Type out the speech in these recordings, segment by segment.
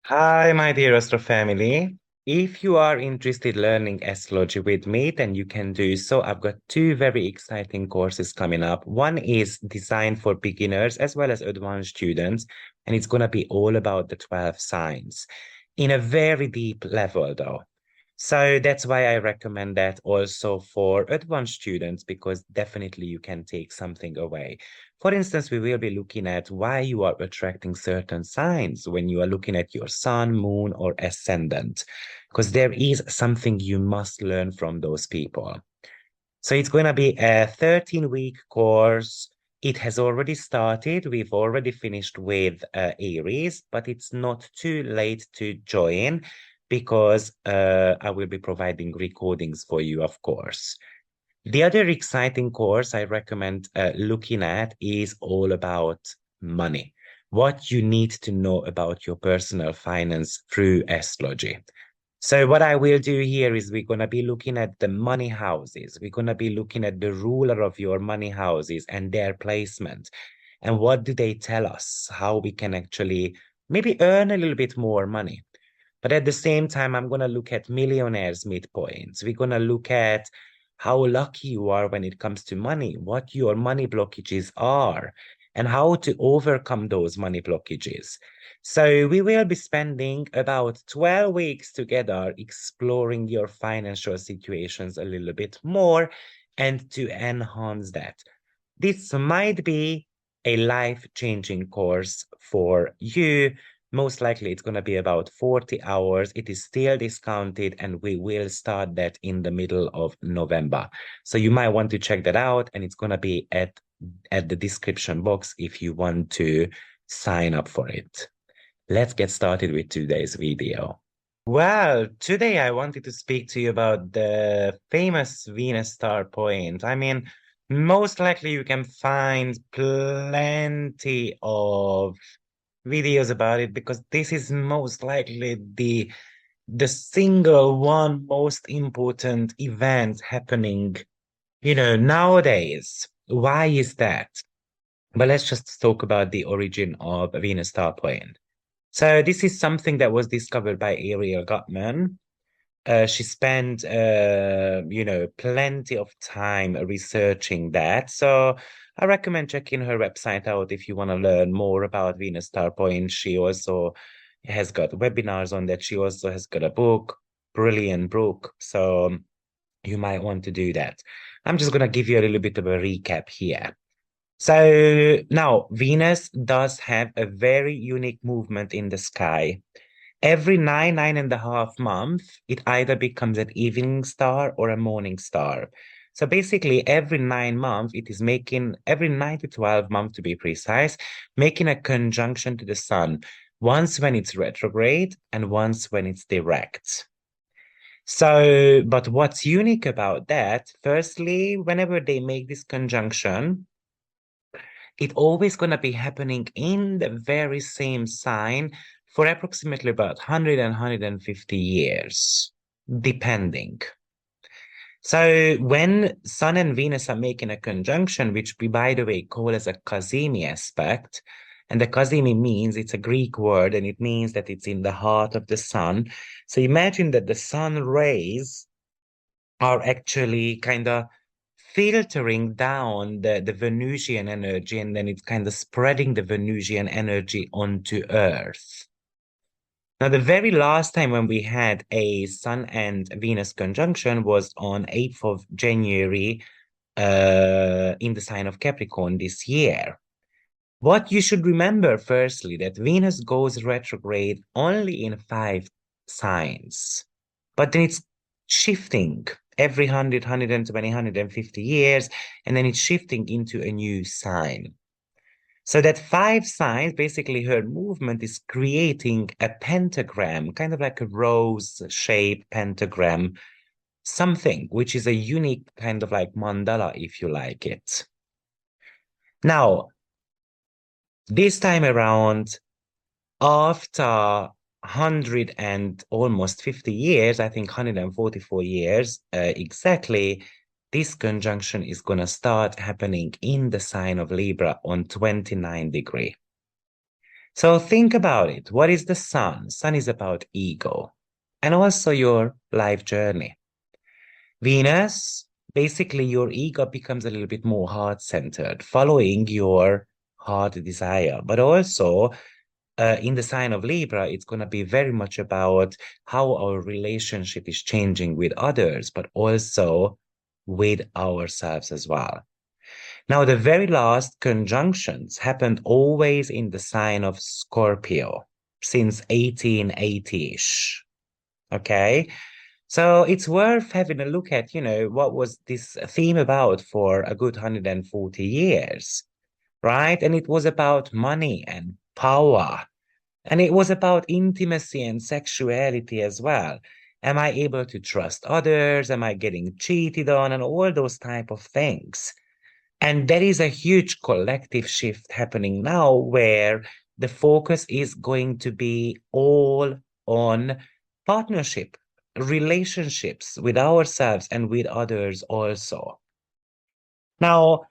Hi, my dear Astro family. If you are interested learning astrology with me, then you can do so. I've got two very exciting courses coming up. One is designed for beginners as well as advanced students, and it's going to be all about the 12 signs in a very deep level, though. So that's why I recommend that also for advanced students, because definitely you can take something away. For instance, we will be looking at why you are attracting certain signs when you are looking at your sun, moon, or ascendant, because there is something you must learn from those people. So it's going to be a 13-week course. It has already started. We've already finished with Aries, but it's not too late to join because I will be providing recordings for you, of course. The other exciting course I recommend looking at is all about money. What you need to know about your personal finance through astrology. So what I will do here is we're going to be looking at the money houses. We're going to be looking at the ruler of your money houses and their placement. And what do they tell us? How we can actually maybe earn a little bit more money. But at the same time, I'm going to look at millionaires' midpoints. We're going to look at how lucky you are when it comes to money, what your money blockages are, and how to overcome those money blockages. So we will be spending about 12 weeks together exploring your financial situations a little bit more and to enhance that. This might be a life-changing course for you. Most likely it's going to be about 40 hours. It is still discounted and we will start that in the middle of November. So you might want to check that out and it's going to be at the description box if you want to sign up for it. Let's get started with today's video. Well, today I wanted to speak to you about the famous Venus star point. I mean, most likely you can find plenty of videos about it because this is most likely the single one most important event happening, nowadays. Why is that? But let's just talk about the origin of Venus star point. So this is something that was discovered by Ariel Gutman. She spent, plenty of time researching that. So I recommend checking her website out if you want to learn more about Venus Star Point. She also has got webinars on that. She also has got a book, brilliant book. So you might want to do that. I'm just going to give you a little bit of a recap here. So now Venus does have a very unique movement in the sky. Every 9.5 months, it either becomes an evening star or a morning star. So basically, every 9 months, it is making, every 9 to 12 months to be precise, making a conjunction to the sun, once when it's retrograde and once when it's direct. So, but what's unique about that, firstly, whenever they make this conjunction, it always going to be happening in the very same sign for approximately about 100 and 150 years, depending. So when Sun and Venus are making a conjunction, which we, by the way, call as a Kazimi aspect, and the Kazimi means it's a Greek word and it means that it's in the heart of the sun. So imagine that the sun rays are actually kind of filtering down the Venusian energy and then it's kind of spreading the Venusian energy onto Earth. Now, the very last time when we had a Sun and Venus conjunction was on 8th of January in the sign of Capricorn this year. What you should remember, firstly, that Venus goes retrograde only in 5 signs, but then it's shifting every 100, 120, 150 years, and then it's shifting into a new sign. So that 5 signs, basically her movement is creating a pentagram, kind of like a rose-shaped pentagram, something which is a unique kind of like mandala, if you like it. Now, this time around, after 100 and almost 50 years, I think 144 years exactly, this conjunction is going to start happening in the sign of Libra on 29 degree. So think about it. What is the sun? Sun is about ego and also your life journey. Venus, basically your ego becomes a little bit more heart-centered, following your heart desire. But also in the sign of Libra, it's going to be very much about how our relationship is changing with others, but also with ourselves as well. Now, the very last conjunctions happened always in the sign of Scorpio since 1880-ish. Okay. So it's worth having a look at, what was this theme about for a good 140 years, right? And it was about money and power. And it was about intimacy and sexuality as well. Am I able to trust others? Am I getting cheated on? And all those type of things. And there is a huge collective shift happening now where the focus is going to be all on partnership, relationships with ourselves and with others also. Now,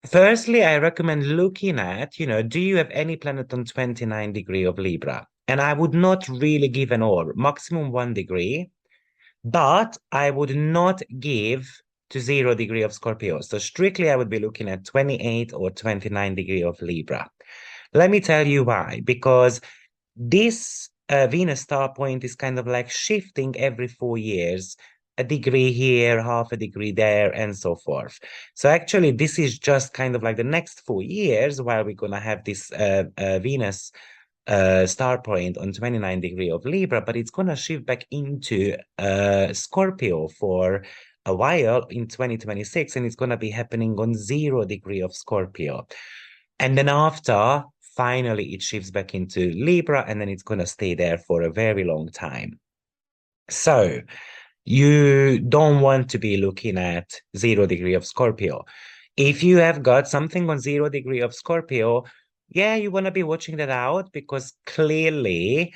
firstly, I recommend looking at, do you have any planet on 29 degree of Libra? And I would not really give an orb, maximum 1 degree, but I would not give to 0 degree of Scorpio. So strictly, I would be looking at 28 or 29 degree of Libra. Let me tell you why. Because this Venus star point is kind of like shifting every 4 years, a degree here, half a degree there, and so forth. So actually, this is just kind of like the next 4 years while we're going to have this Venus star point on 29 degree of Libra, but it's going to shift back into Scorpio for a while in 2026, and it's going to be happening on 0 degree of Scorpio. And then after, finally, it shifts back into Libra, and then it's going to stay there for a very long time. So you don't want to be looking at 0 degree of Scorpio. If you have got something on 0 degree of Scorpio, yeah, you want to be watching that out because clearly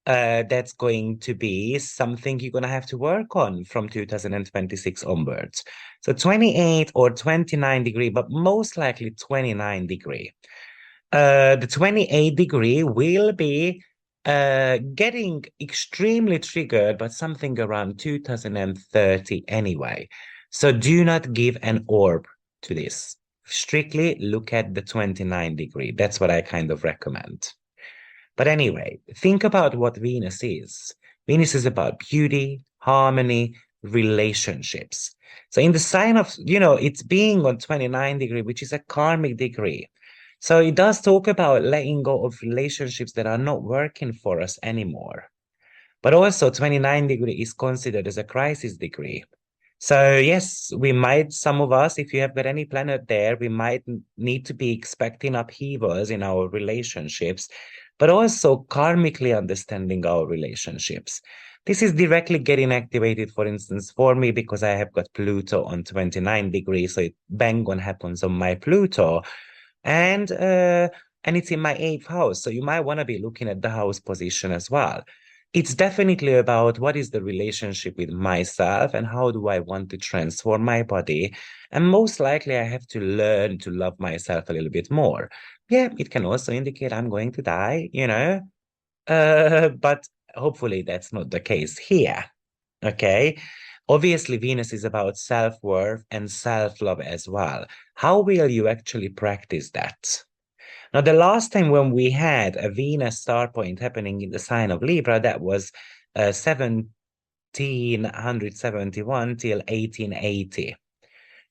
that's going to be something you're going to have to work on from 2026 onwards. So 28 or 29 degree, but most likely 29 degree. The 28 degree will be getting extremely triggered, but something around 2030 anyway. So do not give an orb to this. Strictly look at the 29 degree. That's what I kind of recommend. But anyway, think about what Venus is. Venus is about beauty, harmony, relationships. So in the sign of, it's being on 29 degree, which is a karmic degree. So it does talk about letting go of relationships that are not working for us anymore. But also 29 degree is considered as a crisis degree. So yes, some of us, if you have got any planet there, we might need to be expecting upheavals in our relationships, but also karmically understanding our relationships. This is directly getting activated, for instance, for me, because I have got Pluto on 29 degrees. So it bang on happens on my Pluto. And it's in my 8th house. So you might want to be looking at the house position as well. It's definitely about what is the relationship with myself and how do I want to transform my body. And most likely I have to learn to love myself a little bit more. Yeah, it can also indicate I'm going to die, but hopefully that's not the case here. Okay. Obviously, Venus is about self-worth and self-love as well. How will you actually practice that? Now, the last time when we had a Venus star point happening in the sign of Libra, that was 1771 till 1880.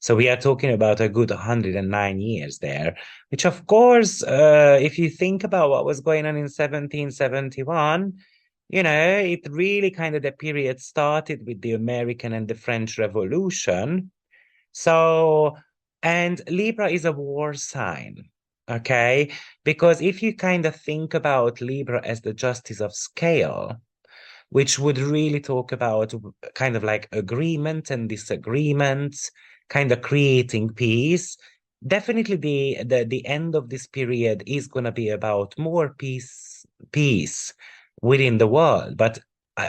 So we are talking about a good 109 years there, which of course, if you think about what was going on in 1771, it really kind of the period started with the American and the French Revolution. So, and Libra is a war sign, okay? Because if you kind of think about Libra as the justice of scale, which would really talk about kind of like agreement and disagreements, kind of creating peace. Definitely the end of this period is going to be about more peace within the world. But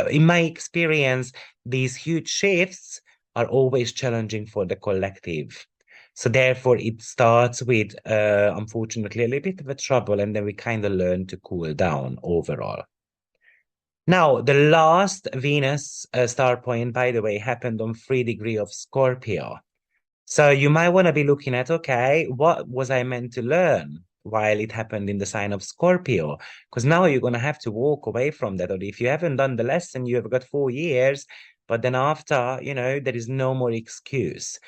in my experience, these huge shifts are always challenging for the collective. So therefore, it starts with, unfortunately, a little bit of a trouble, and then we kind of learn to cool down overall. Now, the last Venus star point, by the way, happened on 3 degrees of Scorpio. So you might want to be looking at, okay, what was I meant to learn while it happened in the sign of Scorpio? Because now you're going to have to walk away from that. Or if you haven't done the lesson, you have got 4 years, but then after, there is no more excuse.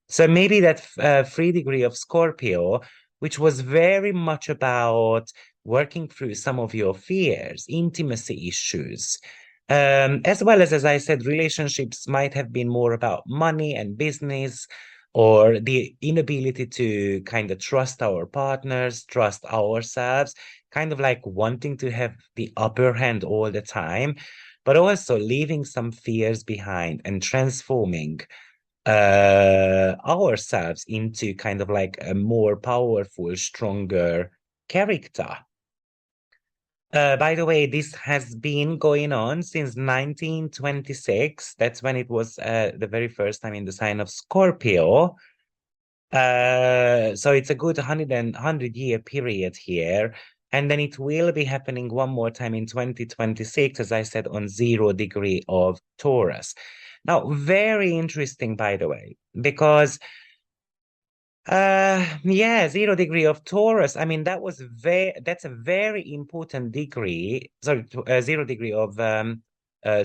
So maybe that 3 degrees of Scorpio, which was very much about working through some of your fears, intimacy issues, as well as I said, relationships might have been more about money and business, or the inability to kind of trust our partners, trust ourselves, kind of like wanting to have the upper hand all the time, but also leaving some fears behind and transforming ourselves into kind of like a more powerful, stronger character. By the way, this has been going on since 1926. That's when it was the very first time in the sign of Scorpio. So it's a good 100-year period here. And then it will be happening one more time in 2026, as I said, on 0 degree of Taurus. Now, very interesting, by the way, because yeah, 0 degree of Taurus. I mean, that's a very important degree. Sorry, 0 degree of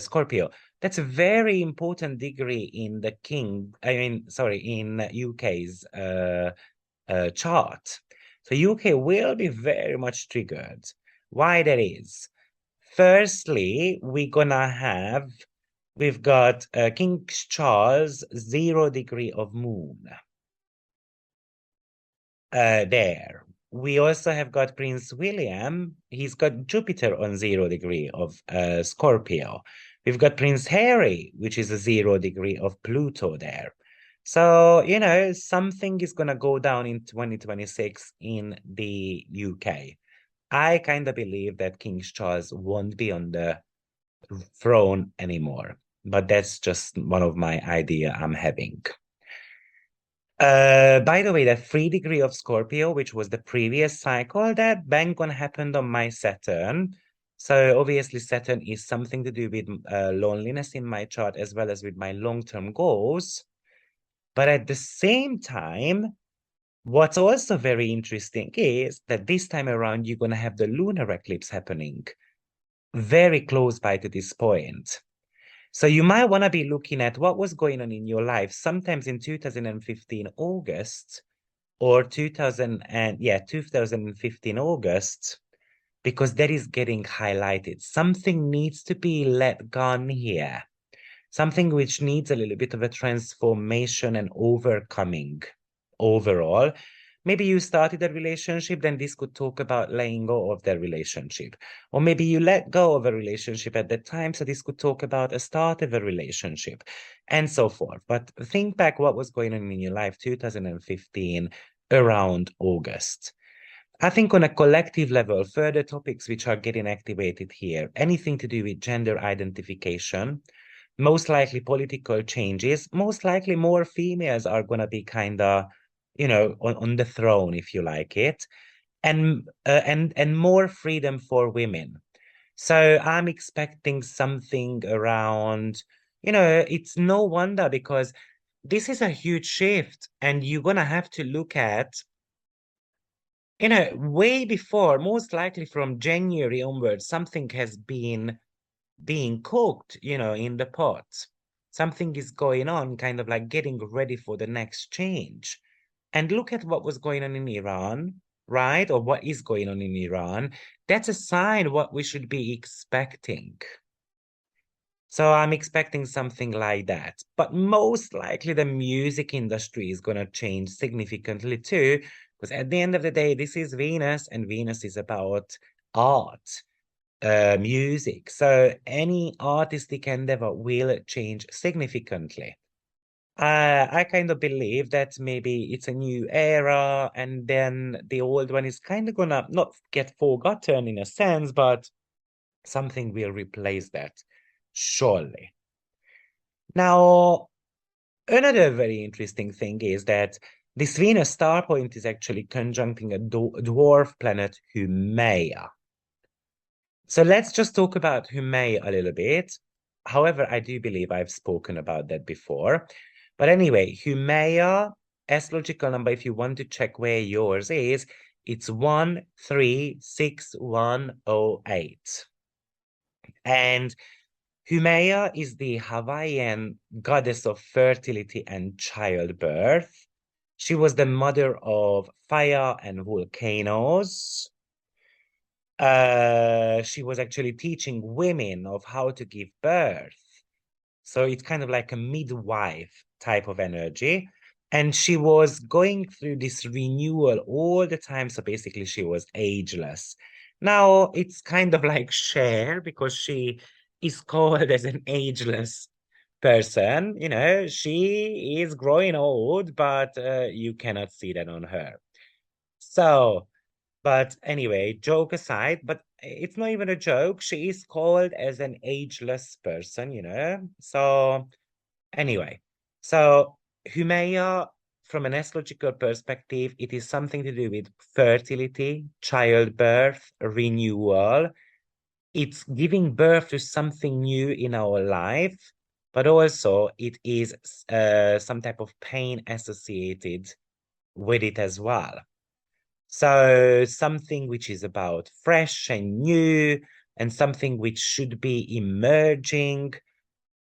Scorpio. That's a very important degree in the in UK's chart. So UK will be very much triggered. Why that is? Firstly, we've got King Charles 0 degree of Moon there. We also have got Prince William. He's got Jupiter on 0 degree of Scorpio. We've got Prince Harry, which is a 0 degree of Pluto there. So, something is going to go down in 2026 in the UK. I kind of believe that King Charles won't be on the throne anymore, but that's just one of my idea I'm having. By the way, that 3 degree of Scorpio, which was the previous cycle, that bang on happened on my Saturn. So obviously Saturn is something to do with loneliness in my chart as well as with my long-term goals. But at the same time, what's also very interesting is that this time around, you're going to have the lunar eclipse happening very close by to this point. So you might want to be looking at what was going on in your life sometimes in 2015 August or 2015 August, because that is getting highlighted. Something needs to be let gone here. Something which needs a little bit of a transformation and overcoming overall. Maybe you started a relationship, then this could talk about letting go of the relationship. Or maybe you let go of a relationship at that time, so this could talk about a start of a relationship, and so forth. But think back what was going on in your life 2015 around August. I think on a collective level, further topics which are getting activated here, anything to do with gender identification, most likely political changes, most likely more females are going to be kind of on the throne, if you like it, and more freedom for women. So I'm expecting something around, it's no wonder because this is a huge shift, and you're gonna have to look at, way before, most likely from January onwards, something has been being cooked, in the pot. Something is going on, kind of like getting ready for the next change. And look at what was going on in Iran, right? Or what is going on in Iran. That's a sign what we should be expecting. So I'm expecting something like that. But most likely the music industry is going to change significantly too, because at the end of the day, this is Venus, and Venus is about art, music. So any artistic endeavor will change significantly. I kind of believe that maybe it's a new era, and then the old one is kind of gonna not get forgotten in a sense, but something will replace that, surely. Now, another very interesting thing is that This Venus star point is actually conjuncting a dwarf planet, Haumea. So let's just talk about Haumea a little bit. However, I do believe I've spoken about that before. But anyway, Haumea, astrological number, if you want to check where yours is, it's 136108. And Haumea is the Hawaiian goddess of fertility and childbirth. She was the mother of fire and volcanoes. She was actually teaching women of how to give birth. So it's kind of like a midwife type of energy. And she was going through this renewal all the time. So basically, she was ageless. Now it's kind of like Cher because she is called as an ageless person. You know, she is growing old, but you cannot see that on her. So, but anyway, joke aside, but it's not even a joke. She is called as an ageless person, you know? So, anyway, so Haumea, from an astrological perspective, it is something to do with fertility, childbirth, renewal. It's giving birth to something new in our life, but also it is some type of pain associated with it as well. So something which is about fresh and new and something which should be emerging.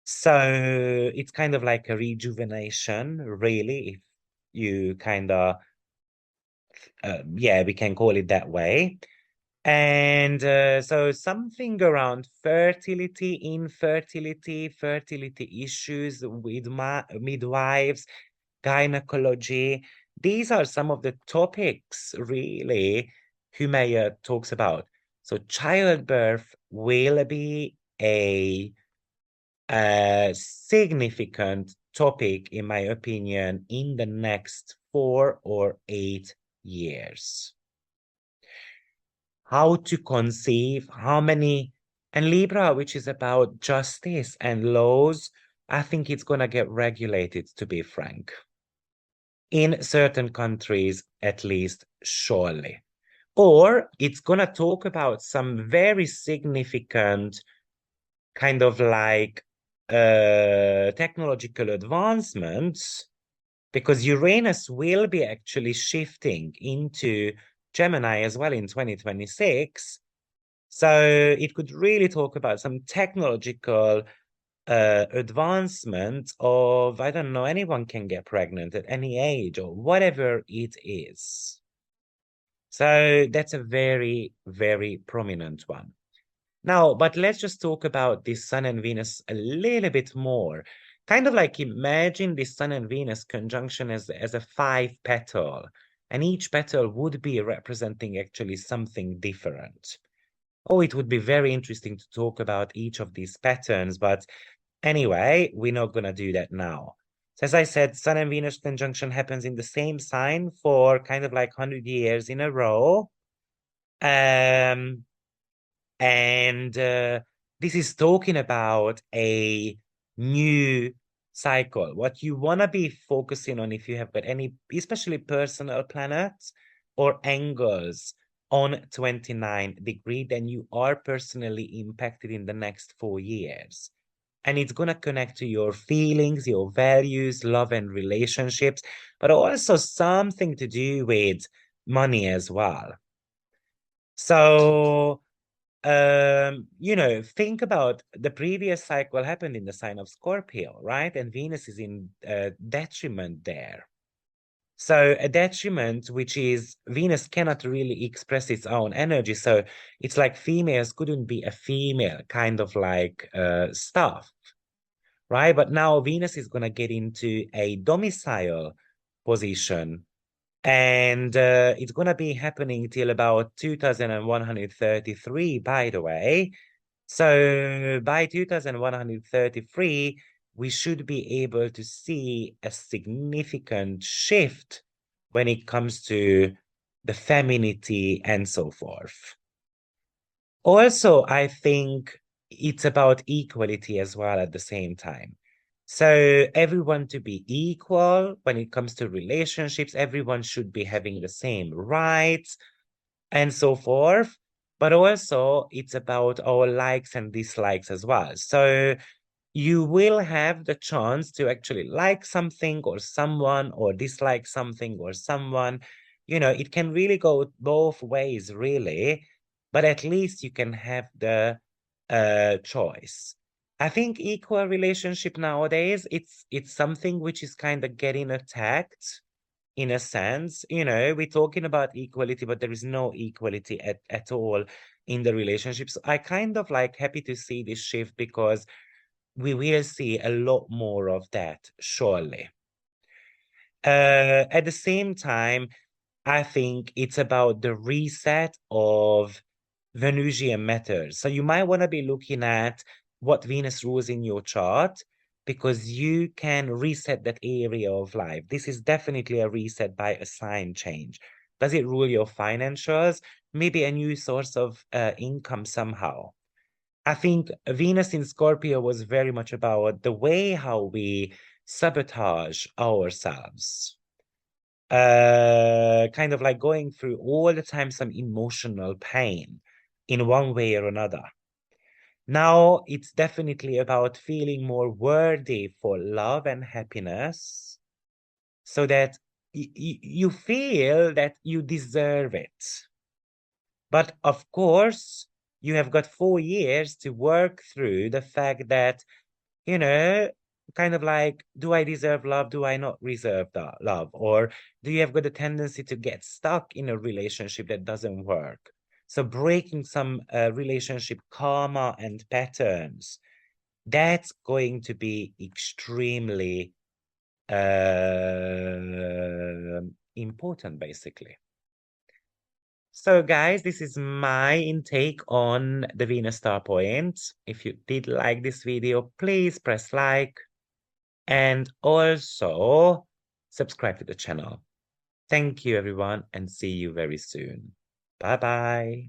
So it's kind of like a rejuvenation, really, if you kind of, yeah, we can call it that way. And so something around fertility, infertility, fertility issues with midwives, gynecology. These are some of the topics really Haumea talks about. So childbirth will be a significant topic, in my opinion, in the next 4 or 8 years. How to conceive, how many, and Libra, which is about justice and laws, I think it's going to get regulated, to be frank. In certain countries, at least, surely. Or it's going to talk about some very significant kind of like technological advancements, because Uranus will be actually shifting into Gemini as well in 2026. So it could really talk about some technological advancement of, I don't know, anyone can get pregnant at any age or whatever it is. So that's a very, very prominent one. Now, but let's just talk about this Sun and Venus a little bit more. Kind of like imagine this Sun and Venus conjunction as a 5-petal, and each petal would be representing actually something different. Oh, it would be very interesting to talk about each of these patterns, but anyway, we're not going to do that now. So as I said, Sun and Venus conjunction happens in the same sign for kind of like 100 years in a row. And this is talking about a new cycle. What you want to be focusing on, if you have got any, especially personal planets or angles on 29 degree, then you are personally impacted in the next 4 years. And it's going to connect to your feelings, your values, love and relationships, but also something to do with money as well. So you know, think about the previous cycle happened in the sign of Scorpio, right? And Venus is in detriment there. So a detriment, which is Venus cannot really express its own energy. So it's like females couldn't be a female kind of like stuff, right? But now Venus is going to get into a domicile position. And it's going to be happening till about 2133, by the way. So by 2133, we should be able to see a significant shift when it comes to the femininity and so forth. Also, I think it's about equality as well at the same time. So everyone to be equal when it comes to relationships, everyone should be having the same rights and so forth. But also it's about our likes and dislikes as well. So you will have the chance to actually like something or someone or dislike something or someone. It can really go both ways, really, but at least you can have the choice. I think equal relationship nowadays, it's something which is kind of getting attacked in a sense. We're talking about equality, but there is no equality at all in the relationships. I kind of like happy to see this shift because we will see a lot more of that, surely. At the same time, I think it's about the reset of Venusian matters. So you might want to be looking at what Venus rules in your chart because you can reset that area of life. This is definitely a reset by a sign change. Does it rule your financials? Maybe a new source of income somehow. I think Venus in Scorpio was very much about the way how we sabotage ourselves. Kind of like going through all the time some emotional pain in one way or another. Now it's definitely about feeling more worthy for love and happiness so that you feel that you deserve it. But of course, you have got 4 years to work through the fact that, you know, kind of like, do I deserve love? Do I not deserve the love? Or do you have got a tendency to get stuck in a relationship that doesn't work? So breaking some relationship karma and patterns, that's going to be extremely important, basically. So guys, this is my intake on the Venus star point. If you did like this video, please press like and also subscribe to the channel. Thank you everyone and see you very soon. Bye bye.